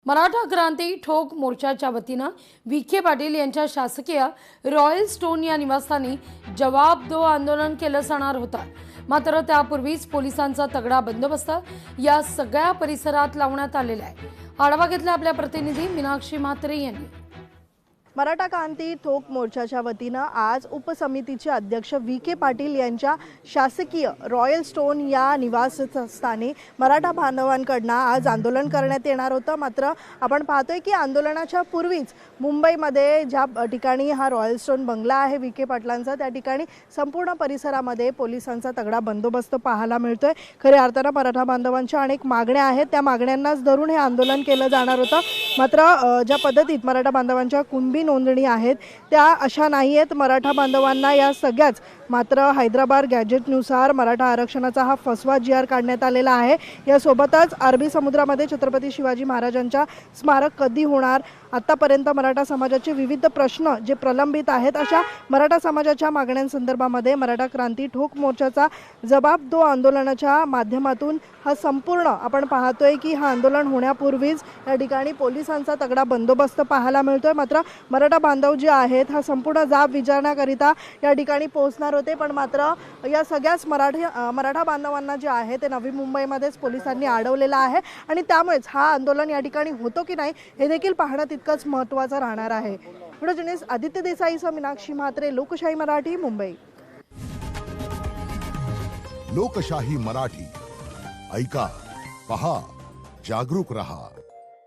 मराठा क्रांती ठोक मोर्चाच्या वतीनं विखे पाटील यांच्या शासकीय रॉयल स्टोन या निवासस्थानी जवाब दो आंदोलन केलं जाणार होतं। मात्र त्यापूर्वीच पोलिसांचा तगडा बंदोबस्त या सगळ्या परिसरात लावण्यात आलेला आहे। आढावा घेतला आपल्या प्रतिनिधी मीनाक्षी म्हात्रे यांनी। मराठा क्रांती ठोक मोर्चाच्या वतीनं आज उपसमितीचे अध्यक्ष विखे पाटील यांच्या शासकीय रॉयल स्टोन या निवासस्थानी मराठा बांधवांकडून आज आंदोलन करण्यात येणार होतं। मात्र आपण पाहतोय की आंदोलनाच्या पूर्वीच मुंबईमध्ये ज्या ठिकाणी हा रॉयल स्टोन बंगला आहे विखे पाटलांचा, त्या ठिकाणी संपूर्ण परिसरामध्ये पोलिसांचा तगडा बंदोबस्त पाहायला मिळतोय। खऱ्या अर्थानं मराठा बांधवांच्या अनेक मागण्या आहेत, त्या मागण्यांनाच धरून हे आंदोलन केलं जाणार होतं। मात्र ज्या पद्धतीत मराठा बांधवांच्या कुणबी नोंदणी आहेत त्या अशा नाही आहेत। मराठा बांधवांना या सगळ्याच मात्र हैदराबाद गॅजेटनुसार मराठा आरक्षणाचा हा फसवा जी आर काढण्यात आलेला आहे। यासोबतच अरबी समुद्रामध्ये छत्रपती शिवाजी महाराजांच्या स्मारक कधी होणार, आतापर्यंत मराठा समाजाचे विविध प्रश्न जे प्रलंबित आहेत, अशा मराठा समाजाच्या मागण्यांसंदर्भामध्ये मराठा क्रांती ठोक मोर्चाचा जवाब दो आंदोलनाच्या माध्यमातून हा संपूर्ण आपण पाहतोय की हा आंदोलन होण्यापूर्वीच या ठिकाणी पोलिसांचा तगडा बंदोबस्त पाहायला मिळतोय। मात्र मराठा बांधव जे आहेत हा संपूर्ण जाब विचारण्याकरिता या ठिकाणी पोहोचणार होते, पण मात्र या सगळ्याच मराठा बांधवांना जे आहे ते नवी मुंबईमध्येच पोलिसांनी अडवलेलं आहे आणि त्यामुळेच हा आंदोलन या ठिकाणी होतो की नाही हे देखील पाहणं तितकंच महत्त्वाचं राहणार आहे। व्हिडिओ जर्नलिस्ट आदित्य देसाईसह मीनाक्षी म्हात्रे, लोकशाही मराठी, मुंबई। लोकशाही मराठी ऐका, पहा, जागरूक रहा।